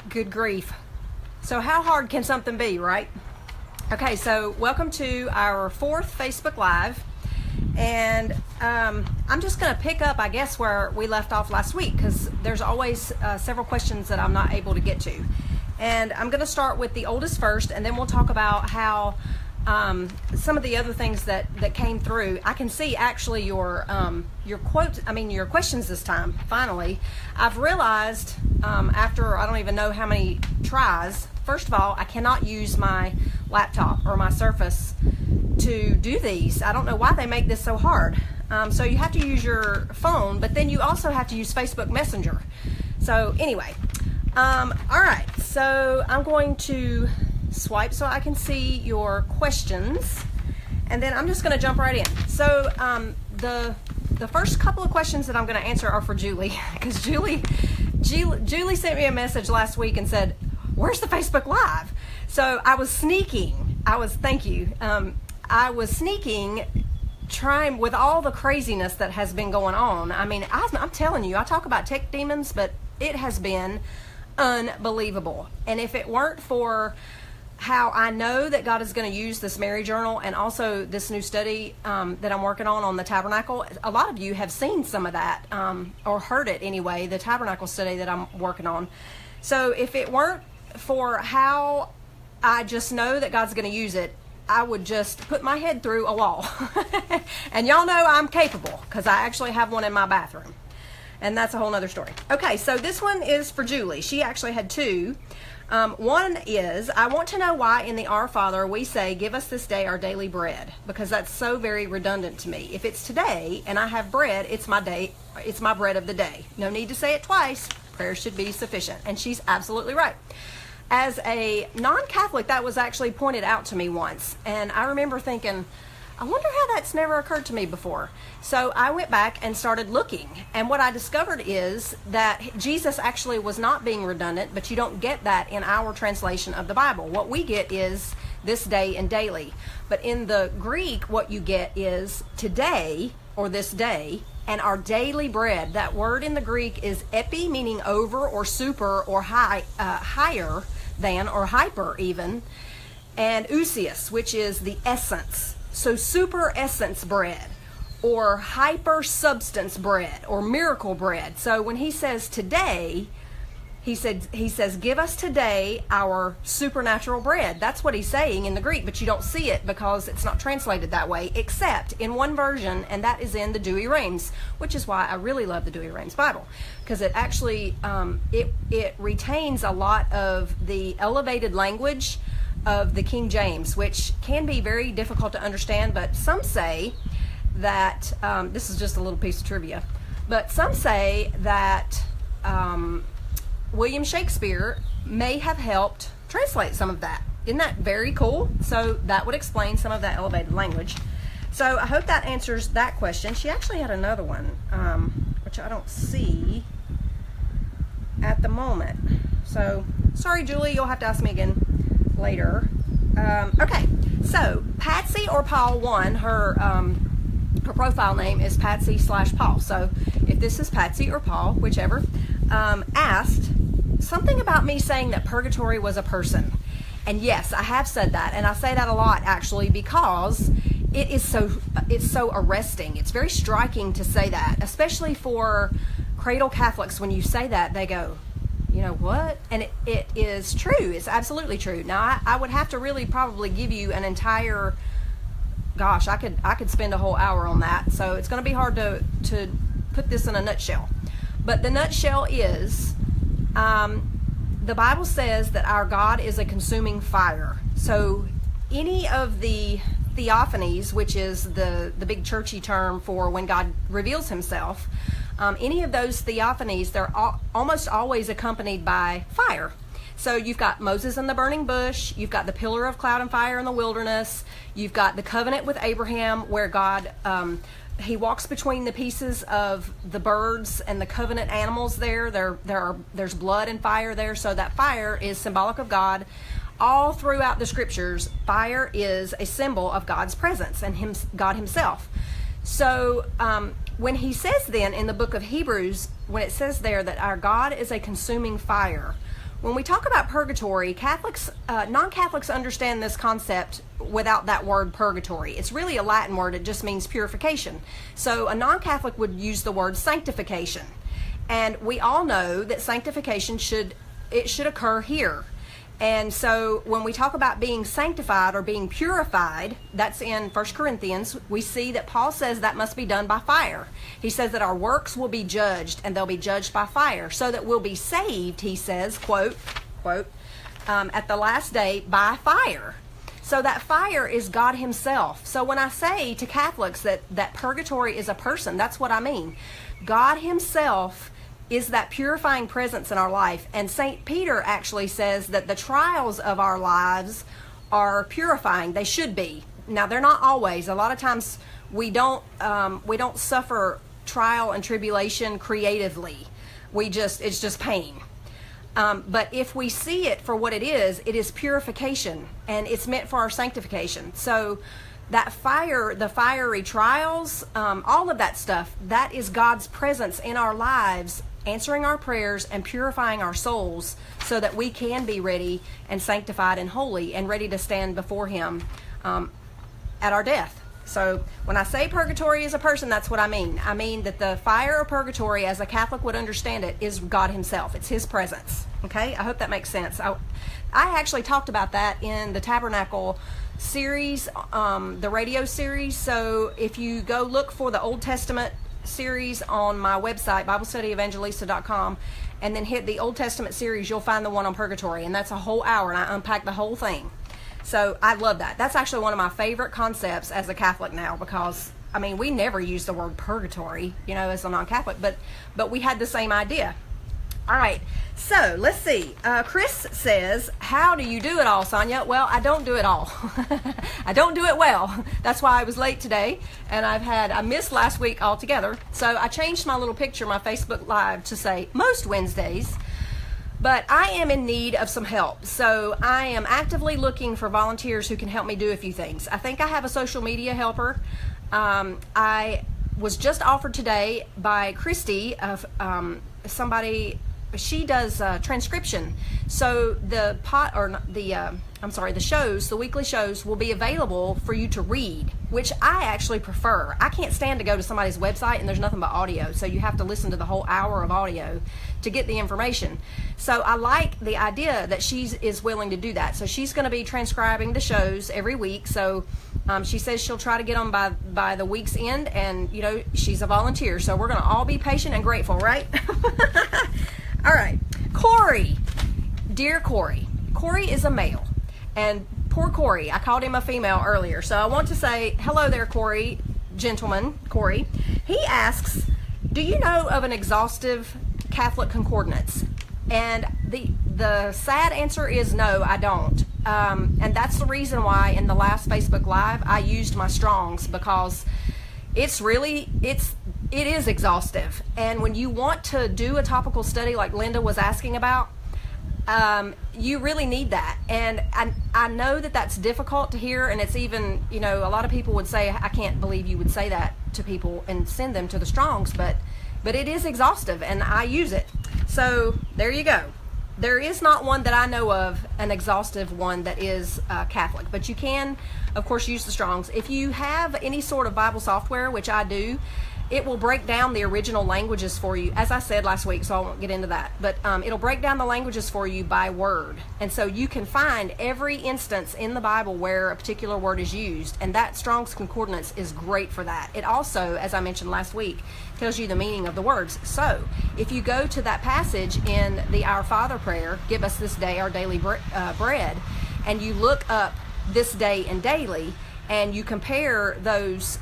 Good grief. So how hard can something be, right? Okay, so welcome to our fourth Facebook Live. And I'm just going to pick up, I guess, where we left off last week, because there's always several questions that I'm not able to get to. And I'm going to start with the oldest first, and then we'll talk about how some of the other things that came through. I can see actually your questions this time. Finally, I've realized after I don't even know how many tries. First of all, I cannot use my laptop or my Surface to do these. I don't know why they make this so hard. So you have to use your phone, but then you also have to use Facebook Messenger. So anyway, all right. So I'm going to swipe so I can see your questions, and then I'm just going to jump right in. So the first couple of questions that I'm going to answer are for Julie, because Julie sent me a message last week and said, "Where's the Facebook Live?" So I was sneaking. I was sneaking, trying with all the craziness that has been going on. I mean, I'm telling you, I talk about tech demons, but it has been unbelievable. And if it weren't for how I know that God is going to use this Mary Journal and also this new study that I'm working on the tabernacle. A lot of you have seen some of that or heard it anyway, the tabernacle study that I'm working on. So if it weren't for how I just know that God's going to use it, I would just put my head through a wall. And y'all know I'm capable, because I actually have one in my bathroom. And that's a whole nother story. Okay, so this one is for Julie. She actually had two. One is, I want to know why in the Our Father we say, "Give us this day our daily bread," because that's so very redundant to me. If it's today and I have bread, it's my bread of the day. No need to say it twice. Prayer should be sufficient. And she's absolutely right. As a non-Catholic, that was actually pointed out to me once. And I remember thinking, I wonder how that's never occurred to me before. So I went back and started looking. And what I discovered is that Jesus actually was not being redundant, but you don't get that in our translation of the Bible. What we get is this day and daily. But in the Greek, what you get is today, or this day, and our daily bread. That word in the Greek is epi, meaning over or super or higher than, or hyper even, and ousios, which is the essence. So super essence bread, or hyper substance bread, or miracle bread. So when he says today, he says, "Give us today our supernatural bread." That's what he's saying in the Greek, but you don't see it because it's not translated that way, except in one version, and that is in the Douay-Rheims, which is why I really love the Douay-Rheims Bible, because it actually it retains a lot of the elevated language of the King James, which can be very difficult to understand. But some say that this is just a little piece of trivia, but some say that William Shakespeare may have helped translate some of that. Isn't that very cool? So that would explain some of that elevated language. So I hope that answers that question. She actually had another one, which I don't see at the moment. So sorry, Julie, you'll have to ask me again later. Okay, so Patsy or Paul 1, her profile name is Patsy/Paul. So if this is Patsy or Paul, whichever, asked something about me saying that purgatory was a person. And yes, I have said that, and I say that a lot actually, because it's so arresting. It's very striking to say that, especially for cradle Catholics. When you say that, they go, "You know what?" And it is true. It's absolutely true. Now I would have to really probably give you an entire, gosh, I could spend a whole hour on that. So it's going to be hard to put this in a nutshell. But the nutshell is, the Bible says that our God is a consuming fire. So any of the theophanies, which is the big churchy term for when God reveals himself, any of those theophanies, they're almost always accompanied by fire. So you've got Moses and the burning bush, you've got the pillar of cloud and fire in the wilderness, you've got the covenant with Abraham where God, he walks between the pieces of the birds and the covenant animals there. There's blood and fire there, so that fire is symbolic of God. All throughout the scriptures, fire is a symbol of God's presence and God himself. So when he says then in the book of Hebrews, when it says there that our God is a consuming fire, when we talk about purgatory, Catholics, non-Catholics understand this concept without that word purgatory. It's really a Latin word. It just means purification. So a non-Catholic would use the word sanctification. And we all know that sanctification should occur here. And so when we talk about being sanctified or being purified, that's in 1 Corinthians, we see that Paul says that must be done by fire. He says that our works will be judged, and they'll be judged by fire, so that we'll be saved, he says, quote, at the last day by fire. So that fire is God himself. So when I say to Catholics that purgatory is a person, that's what I mean. God himself is that purifying presence in our life. And St. Peter actually says that the trials of our lives are purifying. They should be. Now, they're not always. A lot of times we don't suffer trial and tribulation creatively. It's just pain. But if we see it for what it is purification, and it's meant for our sanctification. So that fire, the fiery trials, all of that stuff, that is God's presence in our lives, answering our prayers and purifying our souls so that we can be ready and sanctified and holy and ready to stand before him at our death. So when I say purgatory is a person, that's what I mean. I mean that the fire of purgatory, as a Catholic would understand it, is God himself. It's his presence. Okay? I hope that makes sense. I actually talked about that in the Tabernacle series, the radio series. So if you go look for the Old Testament series on my website, BibleStudyEvangelista.com, and then hit the Old Testament series, you'll find the one on purgatory, and that's a whole hour, and I unpack the whole thing. So I love that. That's actually one of my favorite concepts as a Catholic now, because I mean, we never use the word purgatory, as a non-Catholic, but we had the same idea. All right, so let's see. Chris says, how do you do it all, Sonja? Well, I don't do it all. I don't do it well. That's why I was late today, and I missed last week altogether. So I changed my little picture, my Facebook Live, to say most Wednesdays. But I am in need of some help. So I am actively looking for volunteers who can help me do a few things. I think I have a social media helper. I was just offered today by Christy of somebody. She does transcription. So the shows, the weekly shows, will be available for you to read, which I actually prefer. I can't stand to go to somebody's website and there's nothing but audio, so you have to listen to the whole hour of audio to get the information. So I like the idea that she is willing to do that. So she's going to be transcribing the shows every week. So she says she'll try to get them by the week's end, and she's a volunteer, so we're going to all be patient and grateful, right? All right, Corey, dear Corey. Corey is a male, and poor Corey, I called him a female earlier, so I want to say hello there, Corey, gentleman, Corey. He asks, do you know of an exhaustive Catholic concordance? And the sad answer is no, I don't. And that's the reason why in the last Facebook Live I used my Strongs, because it is exhaustive. And when you want to do a topical study like Linda was asking about, you really need that. And I know that that's difficult to hear, and it's even, a lot of people would say, I can't believe you would say that to people and send them to the Strongs, but it is exhaustive, and I use it. So there you go. There is not one that I know of, an exhaustive one that is Catholic, but you can, of course, use the Strongs. If you have any sort of Bible software, which I do, it will break down the original languages for you, as I said last week, so I won't get into that. But it'll break down the languages for you by word. And so you can find every instance in the Bible where a particular word is used, and that Strong's Concordance is great for that. It also, as I mentioned last week, tells you the meaning of the words. So if you go to that passage in the Our Father prayer, give us this day our daily bread, and you look up this day and daily, and you compare those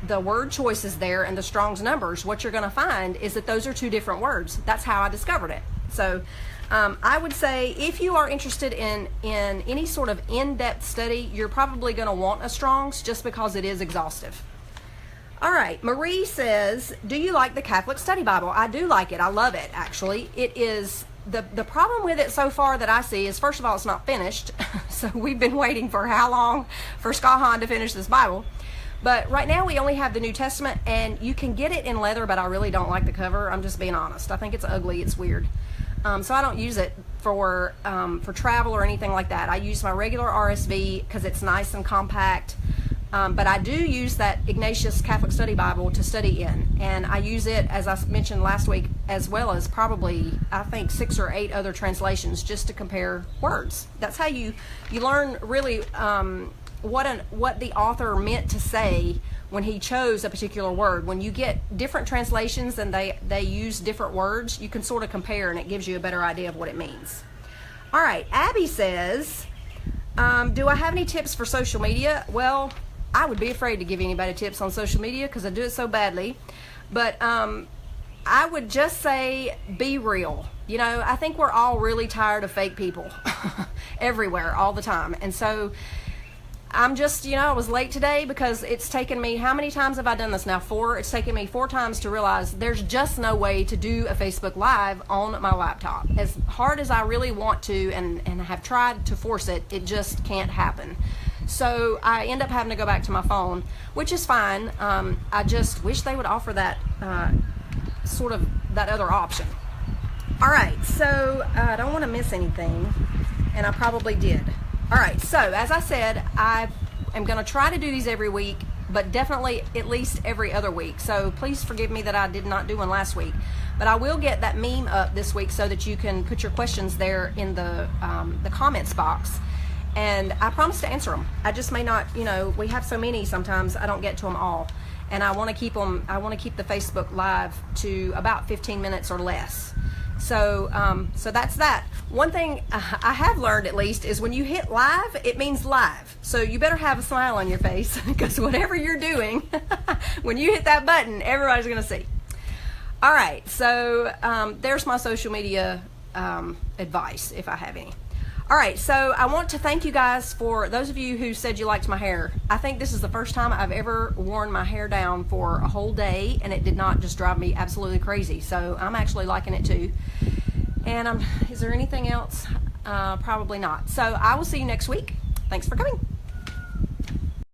the word choices there and the Strong's numbers, what you're going to find is that those are two different words. That's how I discovered it. So I would say if you are interested in any sort of in-depth study, you're probably going to want a Strong's, just because it is exhaustive. All right, Marie says, do you like the Catholic Study Bible? I do like it. I love it, actually. It is, the problem with it so far that I see is, first of all, it's not finished. So we've been waiting for how long for Scott Hahn to finish this Bible. But right now we only have the New Testament, and you can get it in leather, but I really don't like the cover. I'm just being honest. I think it's ugly. It's weird. So I don't use it for travel or anything like that. I use my regular RSV because it's nice and compact. But I do use that Ignatius Catholic Study Bible to study in, and I use it, as I mentioned last week, as well as probably, I think, 6 or 8 other translations just to compare words. That's how you learn really what the author meant to say when he chose a particular word. When you get different translations and they use different words, you can sort of compare, and it gives you a better idea of what it means. All right, Abby says, do I have any tips for social media? Well, I would be afraid to give anybody tips on social media because I do it so badly. But I would just say be real. You know, I think we're all really tired of fake people everywhere, all the time. And so I'm just, I was late today because it's taken me, how many times have I done this now? 4. It's taken me 4 times to realize there's just no way to do a Facebook Live on my laptop. As hard as I really want to and have tried to force it, it just can't happen. So I end up having to go back to my phone, which is fine. I just wish they would offer that sort of that other option. All right, so I don't want to miss anything, and I probably did. All right, so as I said, I am going to try to do these every week, but definitely at least every other week. So please forgive me that I did not do one last week. But I will get that meme up this week so that you can put your questions there in the comments box. And I promise to answer them. I just may not, we have so many sometimes I don't get to them all. And I want to keep them, I want to keep the Facebook Live to about 15 minutes or less. So that's that. One thing I have learned, at least, is when you hit live, it means live. So you better have a smile on your face because whatever you're doing, when you hit that button, everybody's going to see. All right, so there's my social media advice, if I have any. All right, so I want to thank you guys for those of you who said you liked my hair. I think this is the first time I've ever worn my hair down for a whole day, and it did not just drive me absolutely crazy. So I'm actually liking it too. And is there anything else? Probably not. So I will see you next week. Thanks for coming.